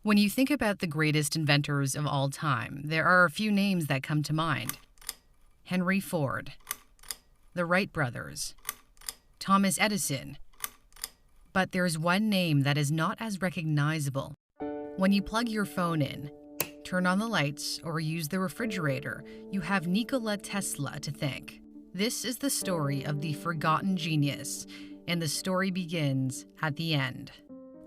When you think about the greatest inventors of all time, there are a few names that come to mind. Henry Ford, the Wright brothers, Thomas Edison. But there's one name that is not as recognizable. When you plug your phone in, turn on the lights, or use the refrigerator, you have Nikola Tesla to thank. This is the story of the forgotten genius, and the story begins at the end.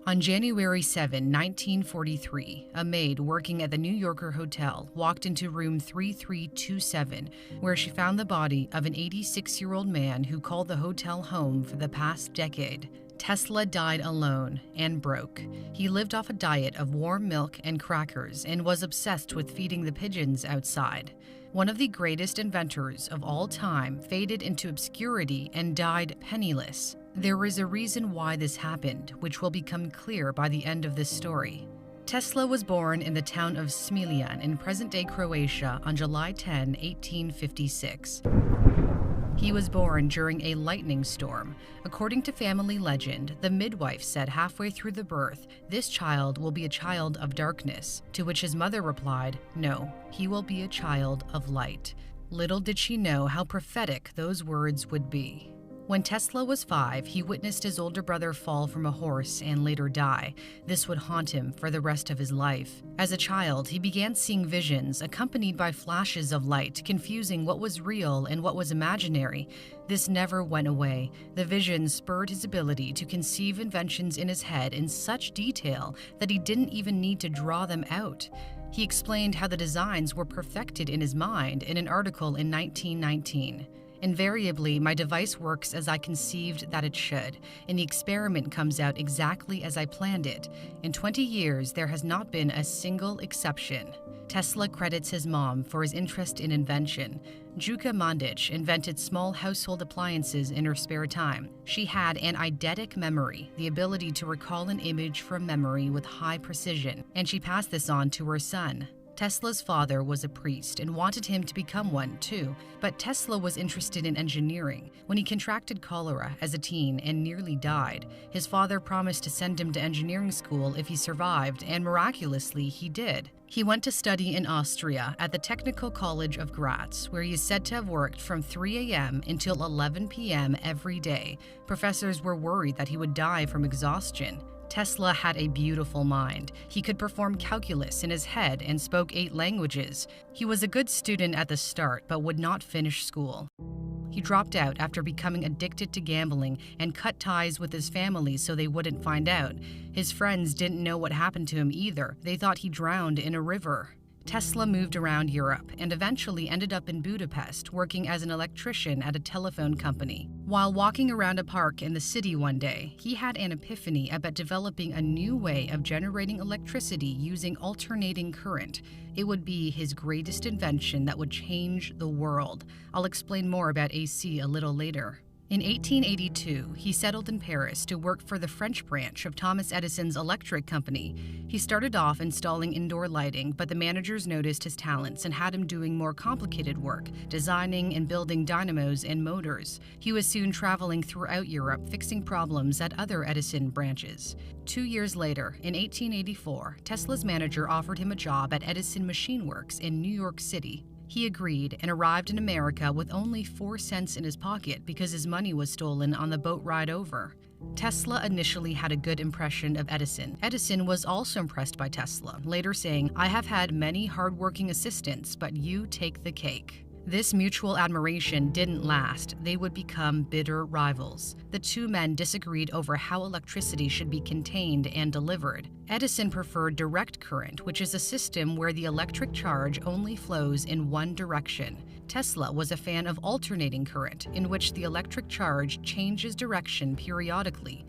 On January 7, 1943, a maid working at the New Yorker Hotel walked into room 3327, where she found the body of an 86-year-old man who called the hotel home for the past decade. Tesla died alone and broke. He lived off a diet of warm milk and crackers and was obsessed with feeding the pigeons outside. One of the greatest inventors of all time faded into obscurity and died penniless. There is a reason why this happened, which will become clear by the end of this story. Tesla was born in the town of Smiljan in present-day Croatia on July 10, 1856. He was born during a lightning storm. According to family legend, the midwife said halfway through the birth, "This child will be a child of darkness," to which his mother replied, "No, he will be a child of light." Little did she know how prophetic those words would be. When Tesla was 5, he witnessed his older brother fall from a horse and later die. This would haunt him for the rest of his life. As a child, he began seeing visions accompanied by flashes of light, confusing what was real and what was imaginary. This never went away. The visions spurred his ability to conceive inventions in his head in such detail that he didn't even need to draw them out. He explained how the designs were perfected in his mind in an article in 1919. Invariably, my device works as I conceived that it should, and the experiment comes out exactly as I planned it. In 20 years, there has not been a single exception. Tesla credits his mom for his interest in invention. Juka Mandic invented small household appliances in her spare time. She had an eidetic memory, the ability to recall an image from memory with high precision, and she passed this on to her son. Tesla's father was a priest and wanted him to become one too, but Tesla was interested in engineering. When he contracted cholera as a teen and nearly died, his father promised to send him to engineering school if he survived, and miraculously he did. He went to study in Austria at the Technical College of Graz, where he is said to have worked from 3 a.m. until 11 p.m. every day. Professors were worried that he would die from exhaustion. Tesla had a beautiful mind. He could perform calculus in his head and spoke 8 languages. He was a good student at the start, but would not finish school. He dropped out after becoming addicted to gambling and cut ties with his family so they wouldn't find out. His friends didn't know what happened to him either. They thought he drowned in a river. Tesla moved around Europe and eventually ended up in Budapest working as an electrician at a telephone company. While walking around a park in the city one day, he had an epiphany about developing a new way of generating electricity using alternating current. It would be his greatest invention that would change the world. I'll explain more about AC a little later. In 1882, he settled in Paris to work for the French branch of Thomas Edison's electric company. He started off installing indoor lighting, but the managers noticed his talents and had him doing more complicated work, designing and building dynamos and motors. He was soon traveling throughout Europe, fixing problems at other Edison branches. 2 years later, in 1884, Tesla's manager offered him a job at Edison Machine Works in New York City. He agreed and arrived in America with only 4 cents in his pocket because his money was stolen on the boat ride over. Tesla initially had a good impression of Edison. Edison was also impressed by Tesla, later saying, "I have had many hardworking assistants, but you take the cake." This mutual admiration didn't last. They would become bitter rivals. The two men disagreed over how electricity should be contained and delivered. Edison preferred direct current, which is a system where the electric charge only flows in one direction. Tesla was a fan of alternating current, in which the electric charge changes direction periodically.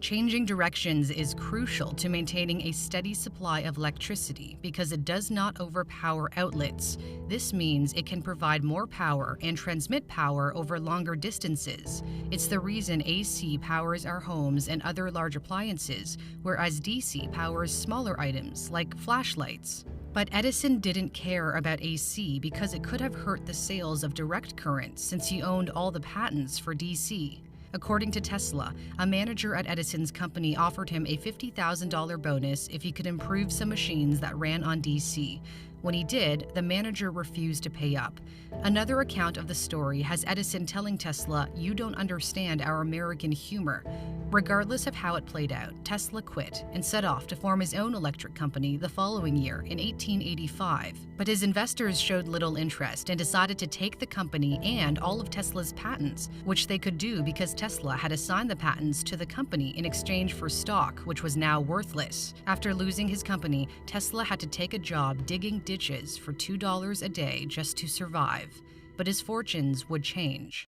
Changing directions is crucial to maintaining a steady supply of electricity because it does not overpower outlets. This means it can provide more power and transmit power over longer distances. It's the reason AC powers our homes and other large appliances, whereas DC powers smaller items like flashlights. But Edison didn't care about AC because it could have hurt the sales of direct current since he owned all the patents for DC. According to Tesla, a manager at Edison's company offered him a $50,000 bonus if he could improve some machines that ran on DC. When he did, the manager refused to pay up. Another account of the story has Edison telling Tesla, "You don't understand our American humor." Regardless of how it played out, Tesla quit and set off to form his own electric company the following year in 1885. But his investors showed little interest and decided to take the company and all of Tesla's patents, which they could do because Tesla had assigned the patents to the company in exchange for stock, which was now worthless. After losing his company, Tesla had to take a job digging ditches for $2 a day just to survive. But his fortunes would change.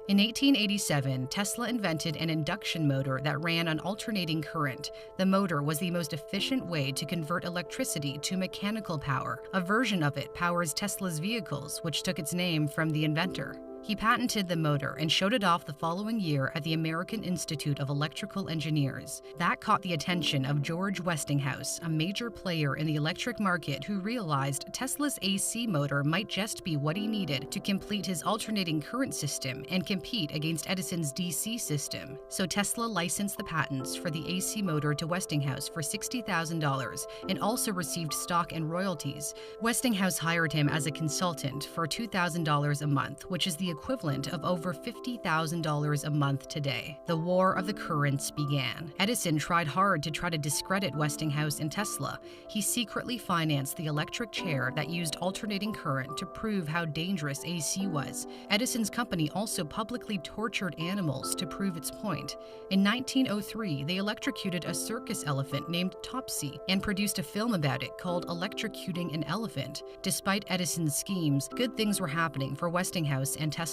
In 1887, Tesla invented an induction motor that ran on alternating current. The motor was the most efficient way to convert electricity to mechanical power. A version of it powers Tesla's vehicles, which took its name from the inventor. He patented the motor and showed it off the following year at the American Institute of Electrical Engineers. That caught the attention of George Westinghouse, a major player in the electric market who realized Tesla's AC motor might just be what he needed to complete his alternating current system and compete against Edison's DC system. So Tesla licensed the patents for the AC motor to Westinghouse for $60,000 and also received stock and royalties. Westinghouse hired him as a consultant for $2,000 a month, which is the equivalent of over $50,000 a month today. The War of the Currents began. Edison tried hard to try to discredit Westinghouse and Tesla. He secretly financed the electric chair that used alternating current to prove how dangerous AC was. Edison's company also publicly tortured animals to prove its point. In 1903, they electrocuted a circus elephant named Topsy and produced a film about it called Electrocuting an Elephant. Despite Edison's schemes, good things were happening for Westinghouse and Tesla.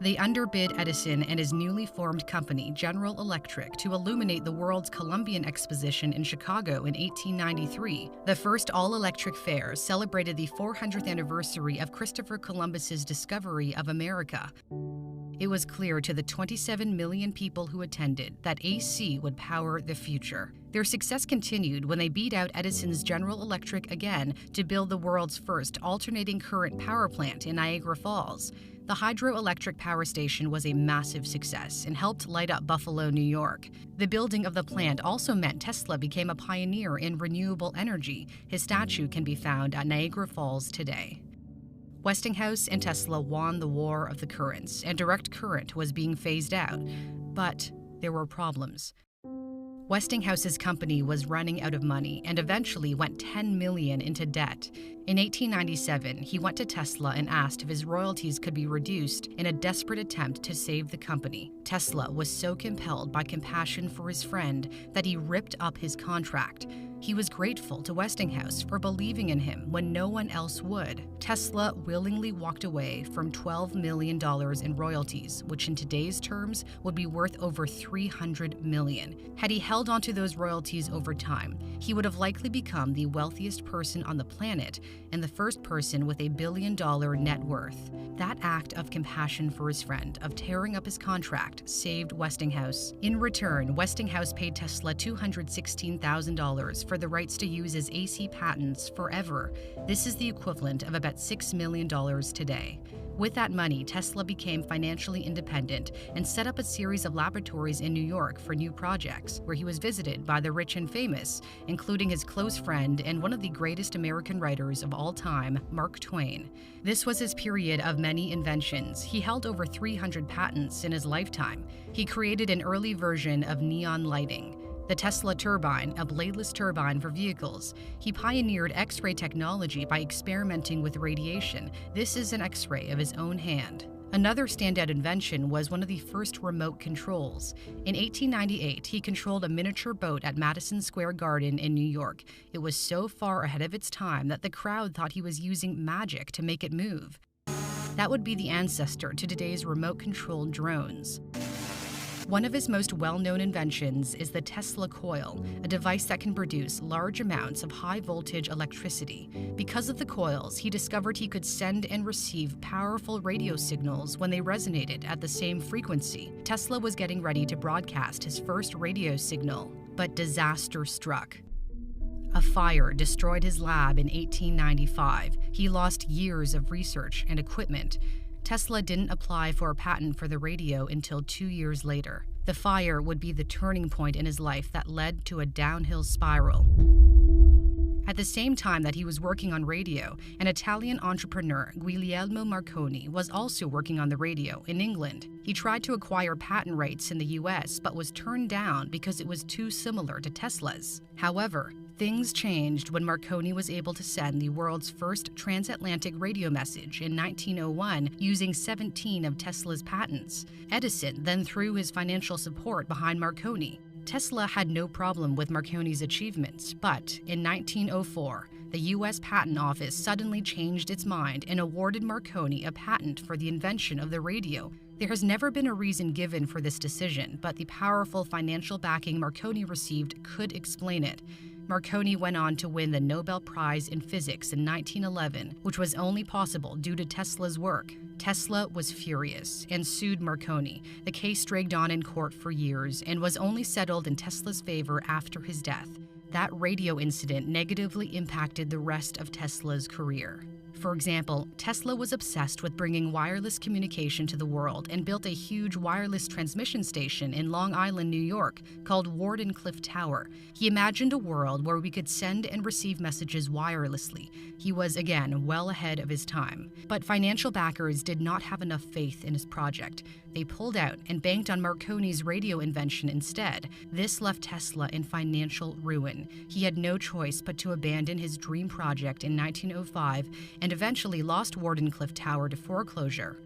They underbid Edison and his newly formed company, General Electric, to illuminate the world's Columbian Exposition in Chicago in 1893. The first all-electric fair celebrated the 400th anniversary of Christopher Columbus's discovery of America. It was clear to the 27 million people who attended that AC would power the future. Their success continued when they beat out Edison's General Electric again to build the world's first alternating current power plant in Niagara Falls. The hydroelectric power station was a massive success and helped light up Buffalo, New York. The building of the plant also meant Tesla became a pioneer in renewable energy. His statue can be found at Niagara Falls today. Westinghouse and Tesla won the War of the Currents, and direct current was being phased out. But there were problems. Westinghouse's company was running out of money and eventually went $10 million into debt. In 1897, he went to Tesla and asked if his royalties could be reduced in a desperate attempt to save the company. Tesla was so compelled by compassion for his friend that he ripped up his contract. He was grateful to Westinghouse for believing in him when no one else would. Tesla willingly walked away from $12 million in royalties, which in today's terms would be worth over $300 million. Had he held onto those royalties over time, he would have likely become the wealthiest person on the planet and the first person with $1 billion net worth. That act of compassion for his friend, of tearing up his contract, saved Westinghouse. In return, Westinghouse paid Tesla $216,000 for the rights to use his AC patents forever. This is the equivalent of about $6 million today. With that money, Tesla became financially independent and set up a series of laboratories in New York for new projects, where he was visited by the rich and famous, including his close friend and one of the greatest American writers of all time, Mark Twain. This was his period of many inventions. He held over 300 patents in his lifetime. He created an early version of neon lighting, the Tesla turbine, a bladeless turbine for vehicles. He pioneered X-ray technology by experimenting with radiation. This is an X-ray of his own hand. Another standout invention was one of the first remote controls. In 1898, he controlled a miniature boat at Madison Square Garden in New York. It was so far ahead of its time that the crowd thought he was using magic to make it move. That would be the ancestor to today's remote-controlled drones. One of his most well-known inventions is the Tesla coil, a device that can produce large amounts of high-voltage electricity. Because of the coils, he discovered he could send and receive powerful radio signals when they resonated at the same frequency. Tesla was getting ready to broadcast his first radio signal, but disaster struck. A fire destroyed his lab in 1895. He lost years of research and equipment. Tesla didn't apply for a patent for the radio until 2 years later. The fire would be the turning point in his life that led to a downhill spiral. At the same time that he was working on radio, an Italian entrepreneur, Guglielmo Marconi, was also working on the radio in England. He tried to acquire patent rights in the US, but was turned down because it was too similar to Tesla's. However, things changed when Marconi was able to send the world's first transatlantic radio message in 1901 using 17 of Tesla's patents. Edison then threw his financial support behind Marconi. Tesla had no problem with Marconi's achievements, but in 1904, the U.S. Patent Office suddenly changed its mind and awarded Marconi a patent for the invention of the radio. There has never been a reason given for this decision, but the powerful financial backing Marconi received could explain it. Marconi went on to win the Nobel Prize in Physics in 1911, which was only possible due to Tesla's work. Tesla was furious and sued Marconi. The case dragged on in court for years and was only settled in Tesla's favor after his death. That radio incident negatively impacted the rest of Tesla's career. For example, Tesla was obsessed with bringing wireless communication to the world and built a huge wireless transmission station in Long Island, New York, called Wardenclyffe Tower. He imagined a world where we could send and receive messages wirelessly. He was, again, well ahead of his time. But financial backers did not have enough faith in his project. They pulled out and banked on Marconi's radio invention instead. This left Tesla in financial ruin. He had no choice but to abandon his dream project in 1905 and eventually lost Wardenclyffe Tower to foreclosure.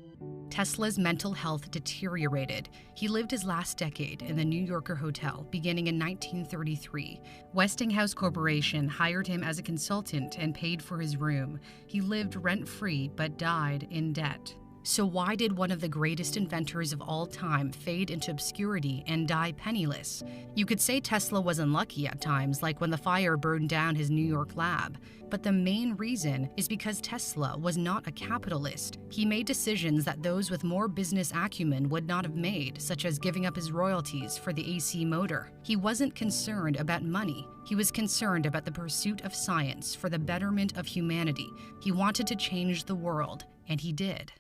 Tesla's mental health deteriorated. He lived his last decade in the New Yorker hotel, beginning in 1933. Westinghouse Corporation hired him as a consultant and paid for his room. He lived rent-free but died in debt. So why did one of the greatest inventors of all time fade into obscurity and die penniless? You could say Tesla was unlucky at times, like when the fire burned down his New York lab. But the main reason is because Tesla was not a capitalist. He made decisions that those with more business acumen would not have made, such as giving up his royalties for the AC motor. He wasn't concerned about money. He was concerned about the pursuit of science for the betterment of humanity. He wanted to change the world, and he did.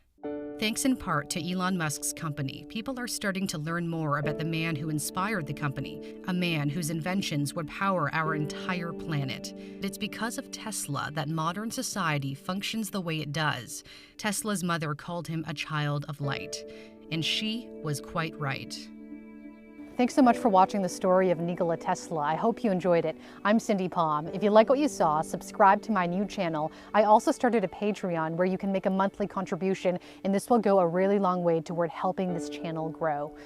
Thanks in part to Elon Musk's company, people are starting to learn more about the man who inspired the company, a man whose inventions would power our entire planet. It's because of Tesla that modern society functions the way it does. Tesla's mother called him a child of light, and she was quite right. Thanks so much for watching the story of Nikola Tesla. I hope you enjoyed it. I'm Cindy Palm. If you like what you saw, subscribe to my new channel. I also started a Patreon where you can make a monthly contribution, and this will go a really long way toward helping this channel grow.